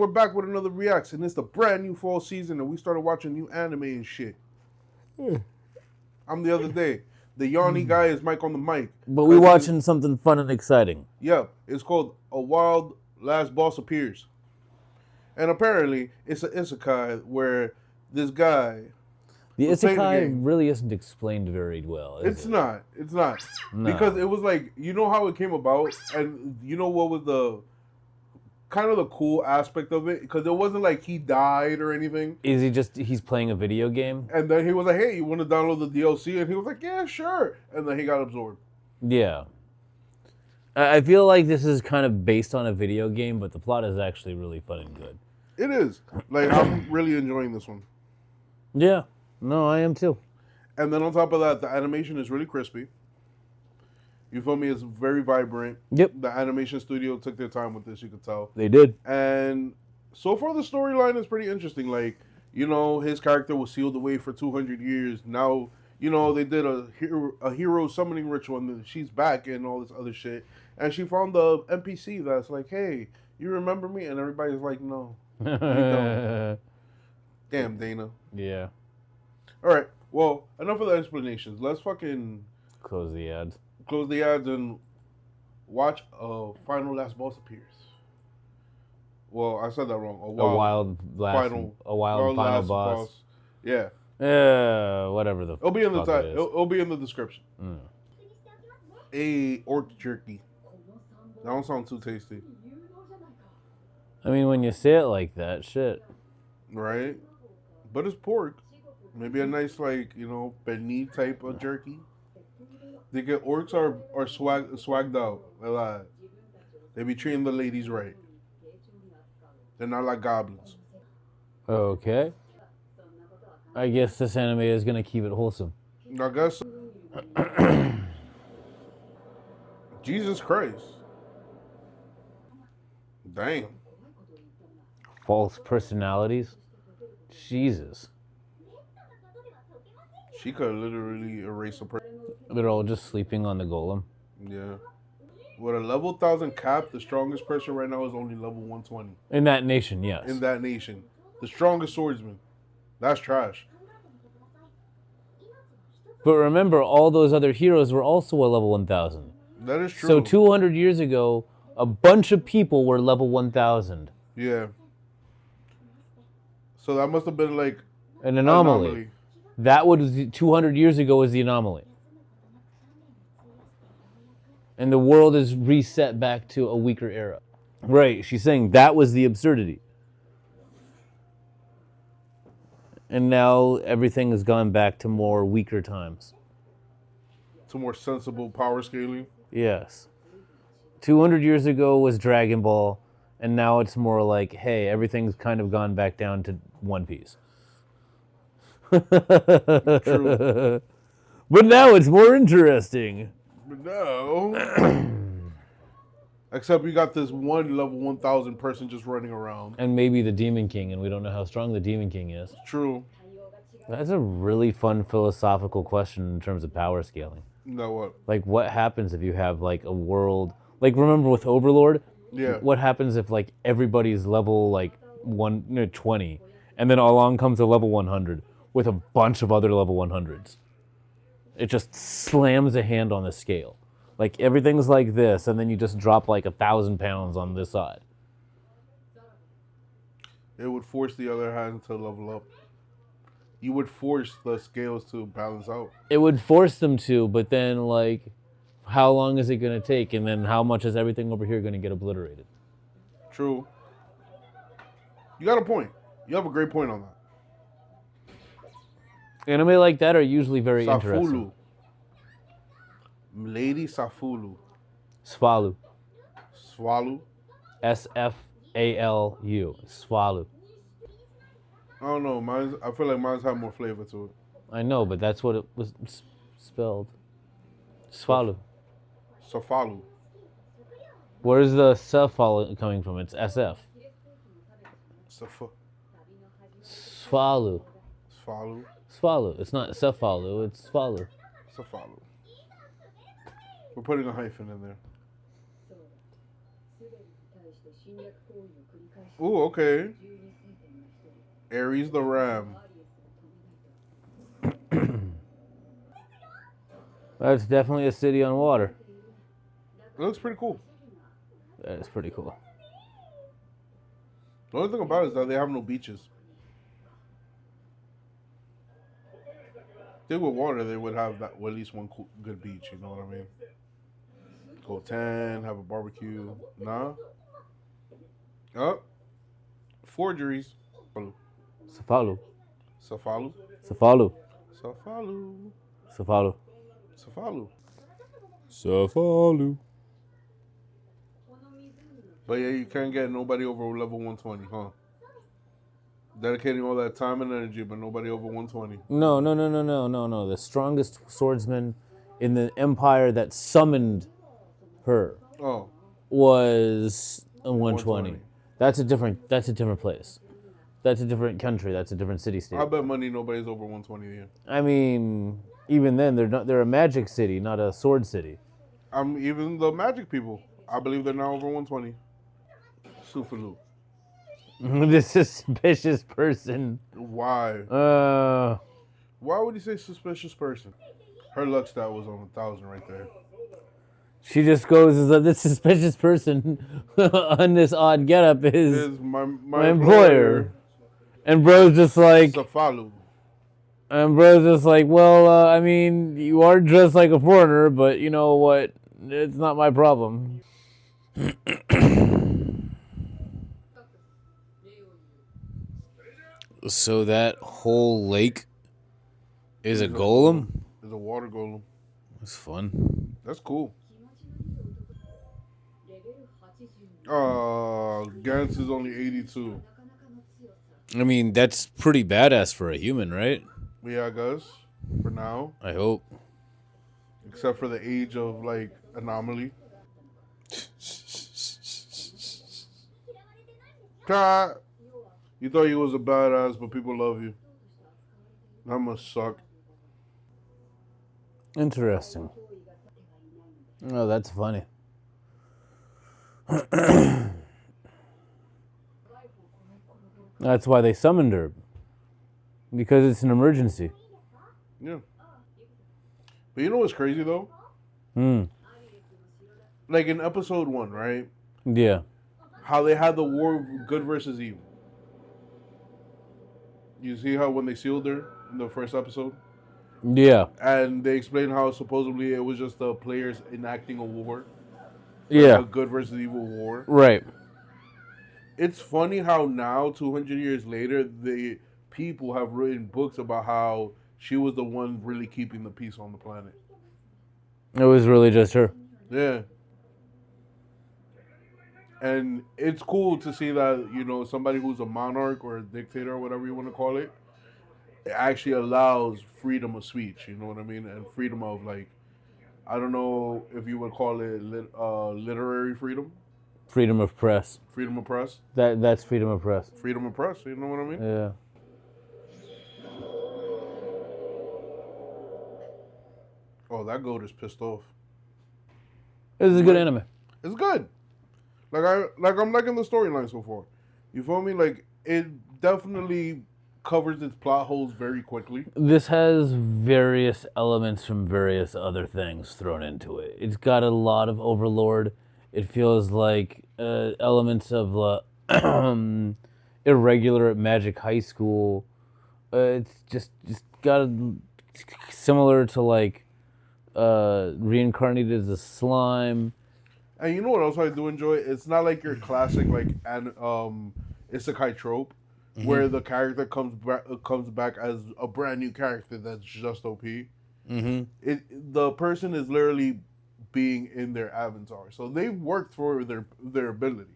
we're back with another reaction. It's the brand new fall season, and we started watching new anime and shit. I'm the other day. The Yanni guy is Mike on the mic. But we're watching something fun and exciting. Yeah, it's called A Wild Last Boss Appears. And apparently, it's an Isekai where this guy... The Isekai really isn't explained very well, It's not. No. Because it was like, you know how it came about? And you know what was the... kind of the cool aspect of it, because it wasn't like he died or anything. He's playing a video game? And then he was like, hey, you want to download the DLC? And he was like, yeah, sure. And then he got absorbed. Yeah. I feel like this is kind of based on a video game, but the plot is actually really fun and good. It is. Like, I'm really enjoying this one. Yeah. No, I am too. And then on top of that, the animation is really crispy. You feel me? It's very vibrant. Yep. The animation studio took their time with this, you could tell. They did. And so far, the storyline is pretty interesting. Like, you know, his character was sealed away for 200 years. Now, you know, they did a hero summoning ritual, and she's back and all this other shit. And she found the NPC that's like, hey, you remember me? And everybody's like, no, we don't. Damn, Dina. Yeah. All right. Well, enough of the explanations. Let's fucking... close the ads. Close the ads and watch A Final Last Boss Appears. Well, I said that wrong. A wild final boss. Yeah. Yeah, whatever the. It'll be in the fuck title. It'll be in the description. A orc jerky. That don't sound too tasty. I mean, when you say it like that, shit. Right? But it's pork. Maybe a nice, like, you know, beignet type of jerky. They get orcs are swagged out a lot. They be treating the ladies right. They're not like goblins. Okay. I guess this anime is gonna keep it wholesome. I guess. Jesus Christ. Damn. False personalities? Jesus. She could literally erase a person. They're all just sleeping on the golem. Yeah. With a level 1000 cap, the strongest person right now is only level 120. In that nation, yes. In that nation. The strongest swordsman. That's trash. But remember, all those other heroes were also a level 1000. That is true. So 200 years ago, a bunch of people were level 1000. Yeah. So that must have been like... an anomaly. That was 200 years ago was the anomaly. And the world is reset back to a weaker era. Right, she's saying that was the absurdity. And now everything has gone back to more weaker times. To more sensible power scaling? Yes. 200 years ago was Dragon Ball, and now it's more like, hey, everything's kind of gone back down to One Piece. True. But now it's more interesting. But no. Except we got this one level 1000 person just running around. And maybe the Demon King, and we don't know how strong the Demon King is. True. That's a really fun philosophical question in terms of power scaling. Now what? Like, what happens if you have, like, a world... Like, remember with Overlord? Yeah. What happens if, like, everybody's level, like, 20, and then along comes a level 100 with a bunch of other level 100s? It just slams a hand on the scale. Like, everything's like this, and then you just drop, like, 1,000 pounds on this side. It would force the other hand to level up. You would force the scales to balance out. It would force them to, but then, like, how long is it going to take? And then how much is everything over here going to get obliterated? True. You got a point. You have a great point on that. Anime like that are usually very interesting. Lady Sfalu. Sfalu. Sfalu. S-F-A-L-U. Sfalu. I don't know. I feel like mine's have more flavor to it. I know, but that's what it was spelled. Sfalu. Sfalu. Where's the Sfalu coming from? It's SF. Sfalu. Sfalu. Sfalu. It's not Sfalu, it's Sfalu. Sfalu. We're putting a hyphen in there. Ooh, okay. Aries the Ram. That's definitely a city on water. It looks pretty cool. That is pretty cool. The only thing about it is that they have no beaches. If they with water, they would have that, well, at least one cool, good beach. You know what I mean? Go tan, have a barbecue. Nah. Oh, forgeries. Sfalu. Sfalu. Sfalu. Sfalu. Sfalu. Sfalu. Sfalu. But yeah, you can't get nobody over level 120, huh? Dedicating all that time and energy, but nobody over 120. No. The strongest swordsman in the empire that summoned her Oh, was a 120. 120. That's a different place. That's a different country. That's a different city state. I bet money nobody's over 120 here. I mean, even then, they're a magic city, not a sword city. Even the magic people. I believe they're now over 120. Sfalu. This suspicious person. Why? Why would he say suspicious person? Her luck stat was on 1,000 right there. She just goes, "Is that this suspicious person on this odd getup is my employer?" And bro's just like, Sfalu. well, I mean, you are dressed like a foreigner, but you know what? It's not my problem. So that whole lake is a golem? It's a water golem. That's fun. That's cool. Gantz is only 82. I mean, that's pretty badass for a human, right? Yeah, I guess. For now. I hope. Except for the age of, like, anomaly. Cat. You thought you was a badass, but people love you. That must suck. Interesting. Oh, that's funny. That's why they summoned her. Because it's an emergency. Yeah. But you know what's crazy, though? Like in episode 1, right? Yeah. How they had the war of good versus evil. You see how when they sealed her in the first episode? Yeah. And they explained how supposedly it was just the players enacting a war. Yeah. A good versus evil war. Right. It's funny how now, 200 years later, the people have written books about how she was the one really keeping the peace on the planet. It was really just her. Yeah. And it's cool to see that, you know, somebody who's a monarch or a dictator or whatever you want to call it, it actually allows freedom of speech, you know what I mean? And freedom of, like, I don't know if you would call it literary freedom. Freedom of press. Freedom of press. That's freedom of press. Freedom of press, you know what I mean? Yeah. Oh, that goat is pissed off. This is a good anime. It's good. I'm liking the storyline so far. You feel me? Like, it definitely covers its plot holes very quickly. This has various elements from various other things thrown into it. It's got a lot of Overlord. It feels like elements of irregular at Magic High School. It's just got similar to like reincarnated as a slime. And you know what else I do enjoy? It's not like your classic like Isekai trope, where the character comes back as a brand new character that's just OP. The person is literally being in their avatar, so they've worked for their ability.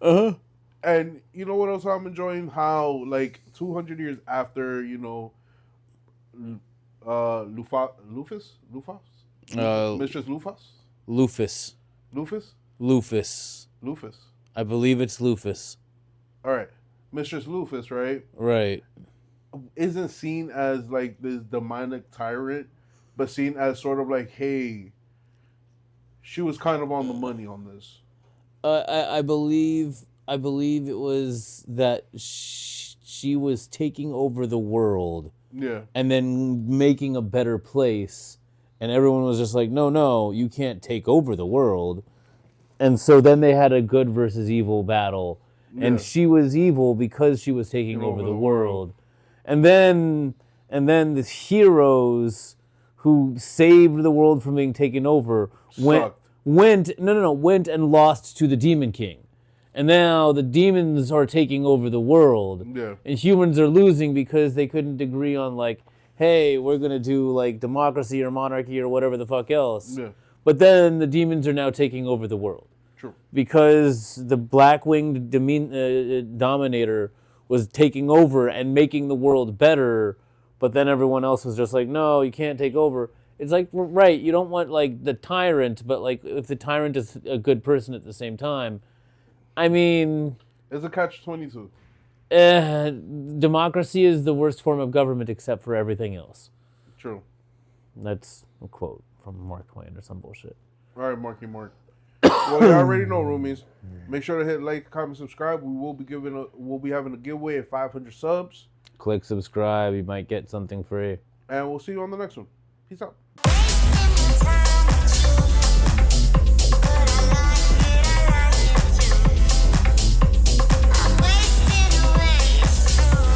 And you know what else I'm enjoying? How like 200 years after, you know, Lufas, Mistress Lufas. Lufas. I believe it's Lufas. All right, Mistress Lufas, right? Right. Isn't seen as like this demonic tyrant, but seen as sort of like, hey, she was kind of on the money on this. I believe I believe it was that she was taking over the world. Yeah. And then making a better place. And everyone was just like, no, you can't take over the world. And so then they had a good versus evil battle. Yeah. And she was evil because she was taking over the world. And then the heroes who saved the world from being taken over went and lost to the Demon King. And now the demons are taking over the world. Yeah. And humans are losing because they couldn't agree on, like, hey, we're going to do, like, democracy or monarchy or whatever the fuck else. Yeah. But then the demons are now taking over the world. True. Because the black-winged dominator was taking over and making the world better, but then everyone else was just like, no, you can't take over. It's like, right, you don't want, like, the tyrant, but, like, if the tyrant is a good person at the same time, I mean... It's a catch-22. Democracy is the worst form of government except for everything else. True. That's a quote from Mark Twain or some bullshit. All right, Marky Mark. Well, you already know, roomies. Make sure to hit like, comment, subscribe. We'll be having a giveaway at 500 subs. Click subscribe. You might get something free. And we'll see you on the next one. Peace out.